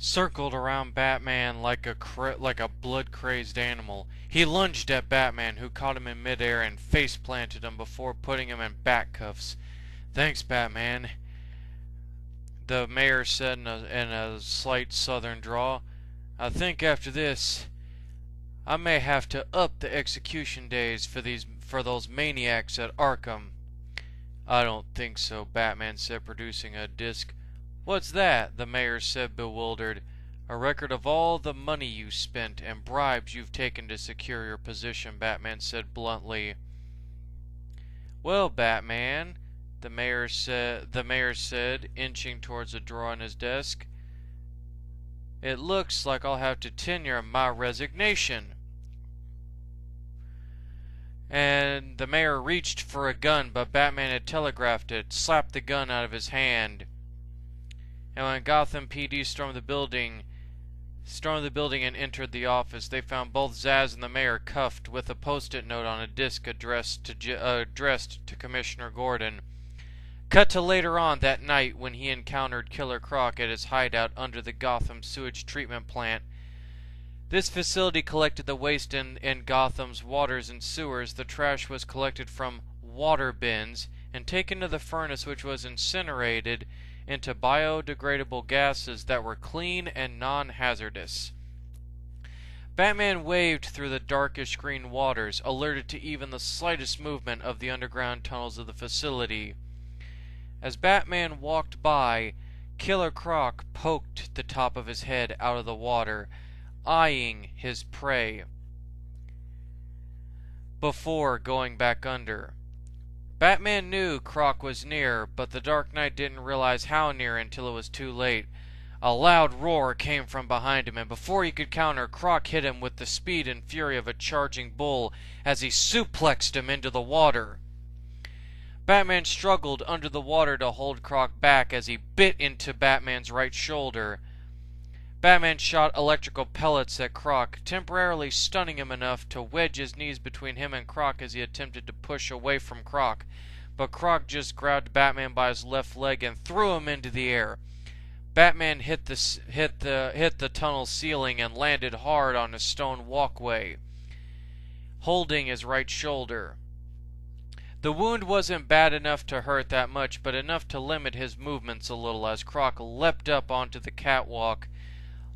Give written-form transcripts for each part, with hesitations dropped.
circled around Batman like a blood-crazed animal. He lunged at Batman, who caught him in midair and face-planted him before putting him in bat cuffs. "Thanks, Batman," the mayor said in a slight southern drawl. "I think after this, I may have to up the execution days for those maniacs at Arkham." "I don't think so," Batman said, producing a disc. "What's that?" the mayor said, bewildered. "A record of all the money you spent and bribes you've taken to secure your position," Batman said bluntly. "Well, Batman," the mayor said, inching towards a drawer on his desk, "it looks like I'll have to tender my resignation." And the mayor reached for a gun, but Batman had telegraphed it, slapped the gun out of his hand. And when Gotham PD stormed the building and entered the office, they found both Zsasz and the mayor cuffed with a post-it note on a disc addressed to Commissioner Gordon. Cut to later on that night when he encountered Killer Croc at his hideout under the Gotham sewage treatment plant. This facility collected the waste in Gotham's waters and sewers. The trash was collected from water bins and taken to the furnace, which was incinerated into biodegradable gases that were clean and non-hazardous. Batman waved through the darkish green waters, alerted to even the slightest movement of the underground tunnels of the facility. As Batman walked by, Killer Croc poked the top of his head out of the water, eyeing his prey before going back under. Batman knew Croc was near, but the Dark Knight didn't realize how near until it was too late. A loud roar came from behind him, and before he could counter, Croc hit him with the speed and fury of a charging bull as he suplexed him into the water. Batman struggled under the water to hold Croc back as he bit into Batman's right shoulder. Batman shot electrical pellets at Croc, temporarily stunning him enough to wedge his knees between him and Croc as he attempted to push away from Croc. But Croc just grabbed Batman by his left leg and threw him into the air. Batman hit the tunnel ceiling and landed hard on a stone walkway, holding his right shoulder. The wound wasn't bad enough to hurt that much, but enough to limit his movements a little as Croc leapt up onto the catwalk,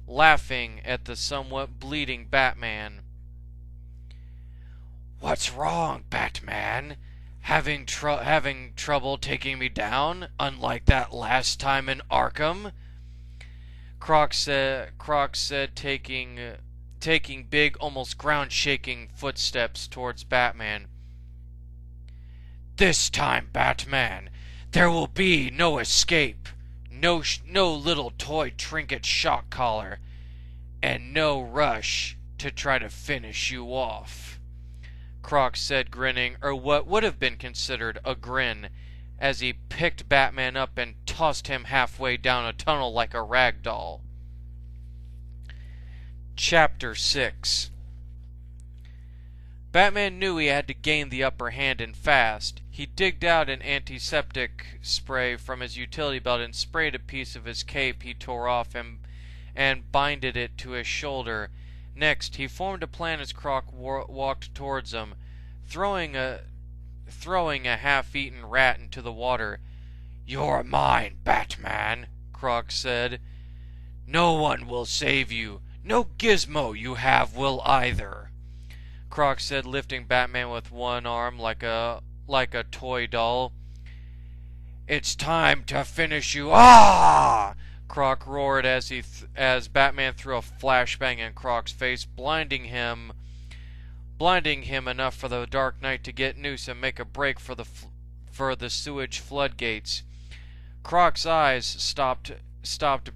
laughing at the somewhat bleeding Batman. "What's wrong, Batman? Having trouble taking me down, unlike that last time in Arkham?" Croc said, taking big, almost ground-shaking footsteps towards Batman. "This time, Batman, there will be no escape. No little toy trinket shock collar, and no rush to try to finish you off," Croc said, grinning, or what would have been considered a grin, as he picked Batman up and tossed him halfway down a tunnel like a rag doll. Chapter 6. Batman knew he had to gain the upper hand and fast. He digged out an antiseptic spray from his utility belt and sprayed a piece of his cape he tore off and binded it to his shoulder. Next, he formed a plan as Croc walked towards him, throwing a half-eaten rat into the water. "You're mine, Batman," Croc said. "No one will save you. No gizmo you have will either," Croc said, lifting Batman with one arm like a toy doll. "It's time to finish you." "Ah!" Croc roared as Batman threw a flashbang in Croc's face, blinding him enough for the Dark Knight to get loose and make a break for the sewage floodgates. Croc's eyes stopped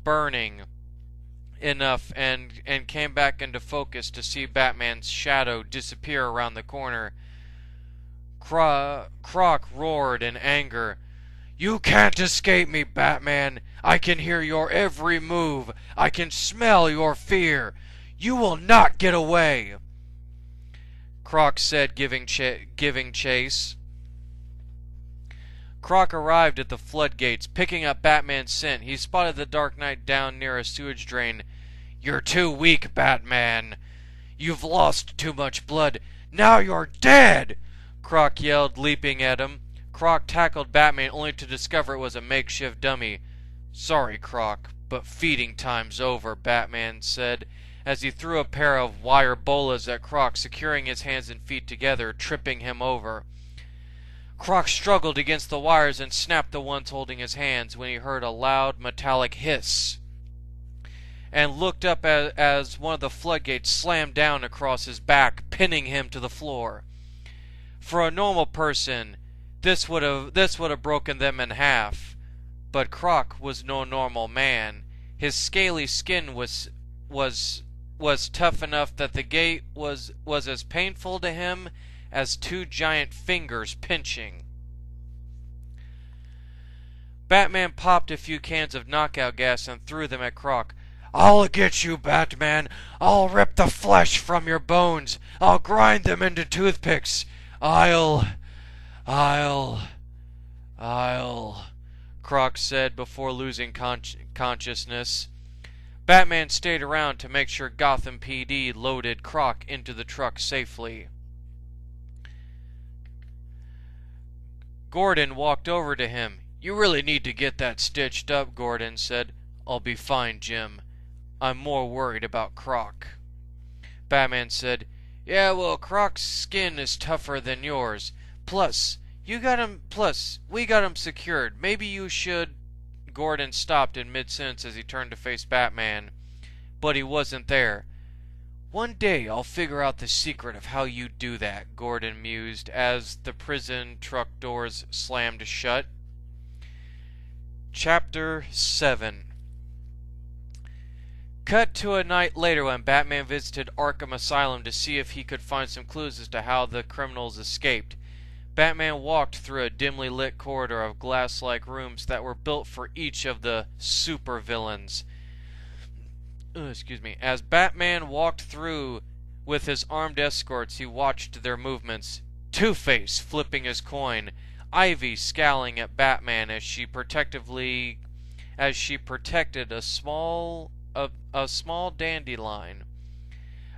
burning enough and came back into focus to see Batman's shadow disappear around the corner. Croc roared in anger. "You can't escape me, Batman. I can hear your every move. I can smell your fear. You will not get away," Croc said, giving chase. Croc arrived at the floodgates, picking up Batman's scent. He spotted the Dark Knight down near a sewage drain. "You're too weak, Batman. You've lost too much blood. Now you're dead!" Croc yelled, leaping at him. Croc tackled Batman only to discover it was a makeshift dummy. "Sorry, Croc, but feeding time's over," Batman said, as he threw a pair of wire bolas at Croc, securing his hands and feet together, tripping him over. Croc struggled against the wires and snapped the ones holding his hands when he heard a loud metallic hiss, and looked up as one of the floodgates slammed down across his back, pinning him to the floor. For a normal person, this would have broken them in half, but Croc was no normal man. His scaly skin was tough enough that the gate was as painful to him as two giant fingers pinching. Batman popped a few cans of knockout gas and threw them at Croc. "I'll get you, Batman. I'll rip the flesh from your bones. I'll grind them into toothpicks. I'll... Croc said before losing consciousness. Batman stayed around to make sure Gotham PD loaded Croc into the truck safely. Gordon walked over to him. "You really need to get that stitched up," Gordon said. "I'll be fine, Jim. I'm more worried about Croc." Batman said, "Yeah, well, Croc's skin is tougher than yours. Plus, we got him secured. Maybe you should..." Gordon stopped in mid-sentence as he turned to face Batman, but he wasn't there. "One day I'll figure out the secret of how you do that," Gordon mused as the prison truck doors slammed shut. Chapter 7. Cut to a night later when Batman visited Arkham Asylum to see if he could find some clues as to how the criminals escaped. Batman walked through a dimly lit corridor of glass-like rooms that were built for each of the supervillains. As Batman walked through with his armed escorts, he watched their movements. Two-Face flipping his coin, Ivy scowling at Batman as she protected a small dandelion,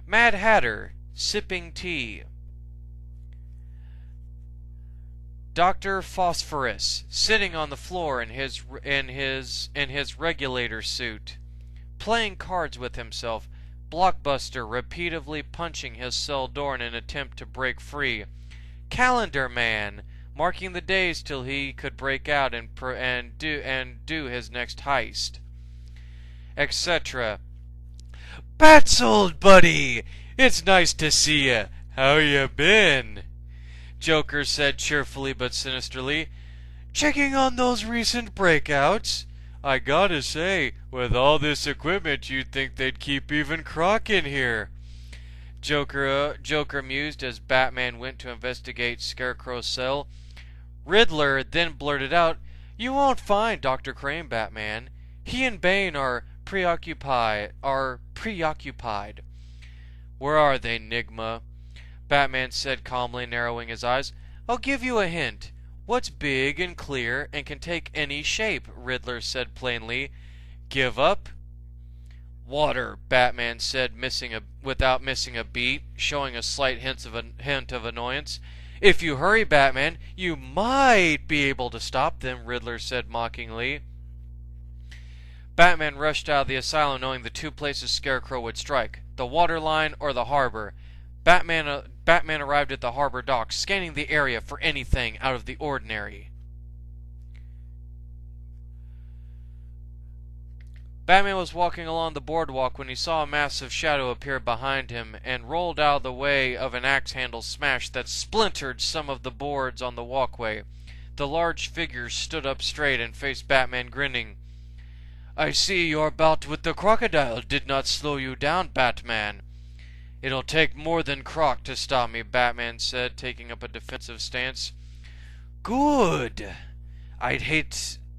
Mad Hatter sipping tea, Dr. Phosphorus sitting on the floor in his regulator suit, playing cards with himself, Blockbuster repeatedly punching his cell door in an attempt to break free, Calendar Man marking the days till he could break out and do his next heist, etc. "Bats, old buddy! It's nice to see ya. How you been?" Joker said cheerfully but sinisterly. "Checking on those recent breakouts? I gotta say, with all this equipment, you'd think they'd keep even Croc in here." Joker mused as Batman went to investigate Scarecrow's cell. Riddler then blurted out, "You won't find Dr. Crane, Batman. He and Bane are preoccupied. "Where are they, Nigma?" Batman said calmly, narrowing his eyes. "I'll give you a hint. What's big and clear and can take any shape?" Riddler said plainly. "Give up?" "Water," Batman said without missing a beat, showing a slight hint of annoyance. "If you hurry, Batman, you might be able to stop them," Riddler said mockingly. Batman rushed out of the asylum knowing the two places Scarecrow would strike, the water line or the harbor. Batman arrived at the harbor docks, scanning the area for anything out of the ordinary. Batman was walking along the boardwalk when he saw a massive shadow appear behind him and rolled out of the way of an axe handle smash that splintered some of the boards on the walkway. The large figure stood up straight and faced Batman, grinning. "I see your bout with the crocodile did not slow you down, Batman." "It'll take more than Croc to stop me," Batman said, taking up a defensive stance. "Good.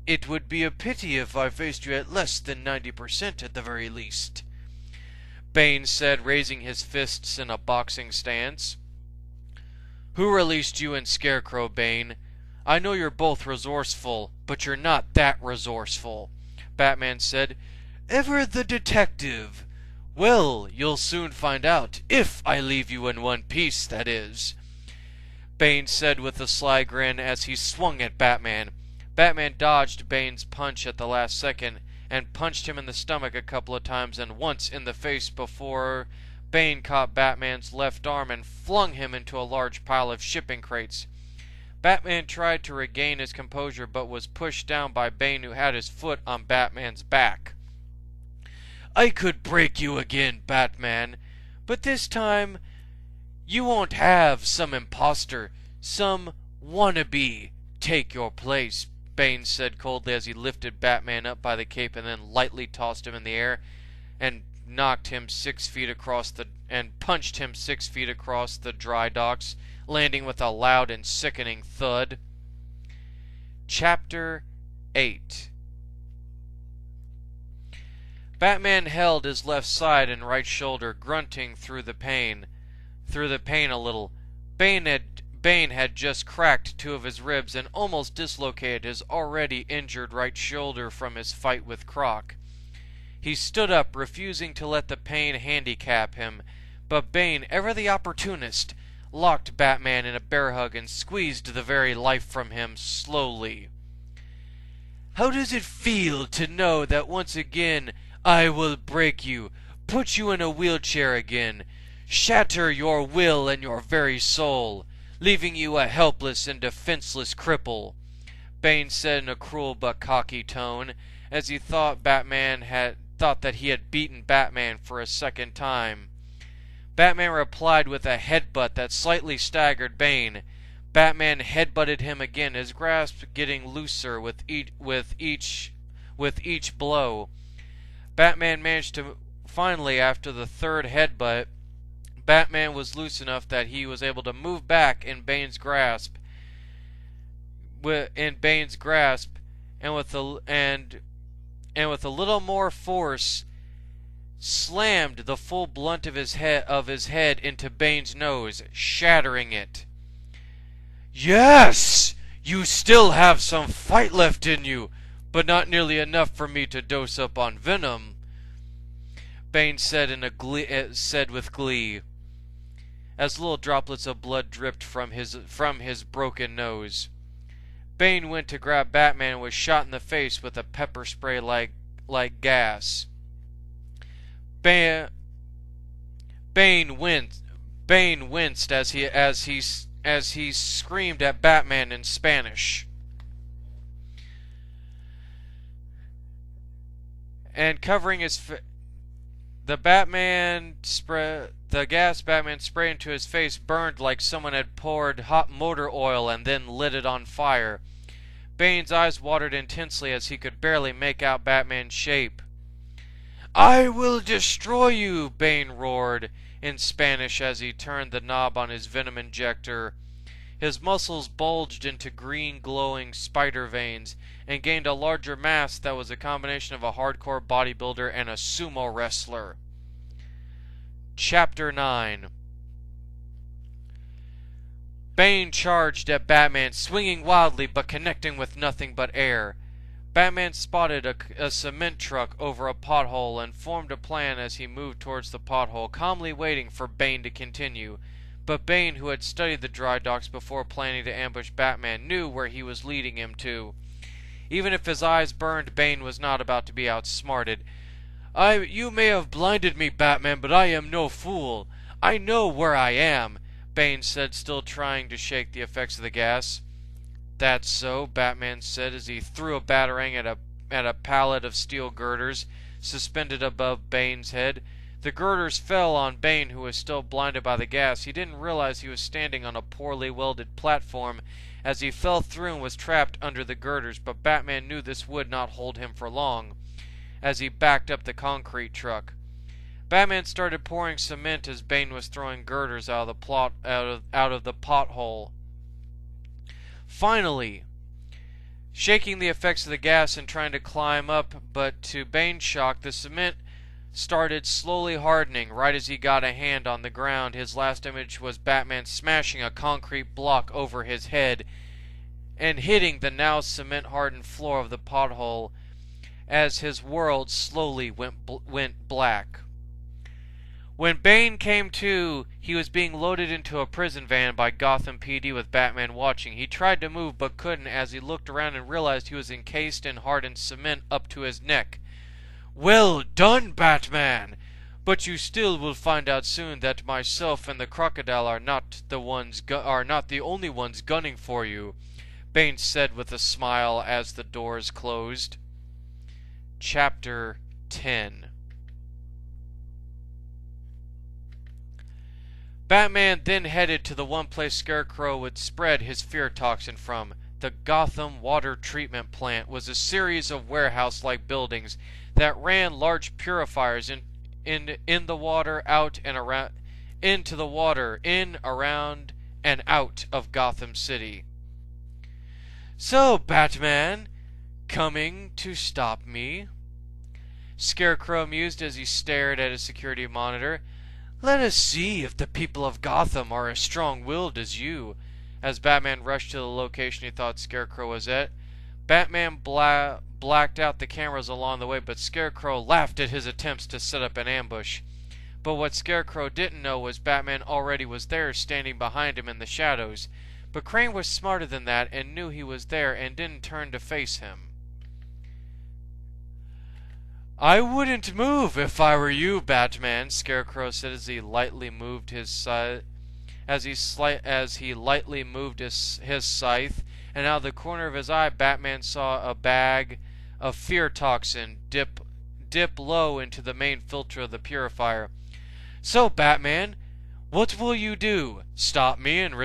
It would be a pity if I faced you at less than 90% at the very least," Bane said, raising his fists in a boxing stance. "Who released you and Scarecrow, Bane?" I know you're both resourceful, but you're not that resourceful. Batman said, Ever the detective. Well, you'll soon find out, if I leave you in one piece, that is. Bane said with a sly grin as he swung at Batman. Batman dodged Bane's punch at the last second, and punched him in the stomach a couple of times and once in the face before Bane caught Batman's left arm and flung him into a large pile of shipping crates. Batman tried to regain his composure but was pushed down by Bane, who had his foot on Batman's back. I could break you again, Batman, but this time you won't have some imposter, some wannabe take your place, Bane said coldly as he lifted Batman up by the cape and then lightly tossed him in the air and punched him 6 feet across the dry docks, landing with a loud and sickening thud. Chapter 8. Batman held his left side and right shoulder, grunting through the pain a little. Bane had just cracked 2 of his ribs and almost dislocated his already injured right shoulder from his fight with Croc. He stood up, refusing to let the pain handicap him, but Bane, ever the opportunist, locked Batman in a bear hug and squeezed the very life from him slowly. How does it feel to know that once again I will break you, put you in a wheelchair again, shatter your will and your very soul, leaving you a helpless and defenseless cripple? Bane said in a cruel but cocky tone, as he thought that he had beaten Batman for a second time. Batman replied with a headbutt that slightly staggered Bane. Batman headbutted him again, his grasp getting looser with each blow. Batman managed to finally, after the third headbutt, Batman was loose enough that he was able to move back in Bane's grasp, and with a little more force, slammed the full blunt of his head into Bane's nose, shattering it. Yes! You still have some fight left in you, but not nearly enough for me to dose up on venom, Bane said with glee, as little droplets of blood dripped from his broken nose. Bane went to grab Batman and was shot in the face with a pepper spray like gas. Bane winced as he screamed at Batman in Spanish. And covering his the gas Batman sprayed into his face burned like someone had poured hot motor oil and then lit it on fire. Bane's eyes watered intensely as he could barely make out Batman's shape. I will destroy you, Bane roared in Spanish as he turned the knob on his venom injector. His muscles bulged into green glowing spider veins and gained a larger mass that was a combination of a hardcore bodybuilder and a sumo wrestler. Chapter 9. Bane charged at Batman, swinging wildly but connecting with nothing but air. Batman spotted a cement truck over a pothole and formed a plan as he moved towards the pothole, calmly waiting for Bane to continue. But Bane, who had studied the dry docks before planning to ambush Batman, knew where he was leading him to. Even if his eyes burned, Bane was not about to be outsmarted. You may have blinded me, Batman, but I am no fool. I know where I am, Bane said, still trying to shake the effects of the gas. That's so, Batman said as he threw a batarang at a pallet of steel girders suspended above Bane's head. The girders fell on Bane, who was still blinded by the gas. He didn't realize he was standing on a poorly welded platform as he fell through and was trapped under the girders, but Batman knew this would not hold him for long as he backed up the concrete truck. Batman started pouring cement as Bane was throwing girders out of the pothole. Finally, shaking the effects of the gas and trying to climb up, but to Bane's shock, the cement started slowly hardening right as he got a hand on the ground. His last image was Batman smashing a concrete block over his head and hitting the now cement-hardened floor of the pothole as his world slowly went black. When Bane came to, he was being loaded into a prison van by Gotham PD with Batman watching. He tried to move but couldn't as he looked around and realized he was encased in hardened cement up to his neck. "Well done, Batman! But you still will find out soon that myself and the crocodile are not the only ones gunning for you," Bane said with a smile as the doors closed. Chapter 10. Batman then headed to the one place Scarecrow would spread his fear toxin from. The Gotham Water Treatment Plant was a series of warehouse-like buildings that ran large purifiers in the water, out and around, into the water, in, around, and out of Gotham City. "So, Batman, coming to stop me?" Scarecrow mused as he stared at his security monitor. "Let us see if the people of Gotham are as strong-willed as you." As Batman rushed to the location he thought Scarecrow was at, Batman blacked out the cameras along the way, but Scarecrow laughed at his attempts to set up an ambush. But what Scarecrow didn't know was Batman already was there, standing behind him in the shadows. But Crane was smarter than that and knew he was there and didn't turn to face him. "I wouldn't move if I were you, Batman," Scarecrow said as he lightly moved his scythe, and out of the corner of his eye, Batman saw a bag of fear toxin dip low into the main filter of the purifier. "So, Batman, what will you do? Stop me and risk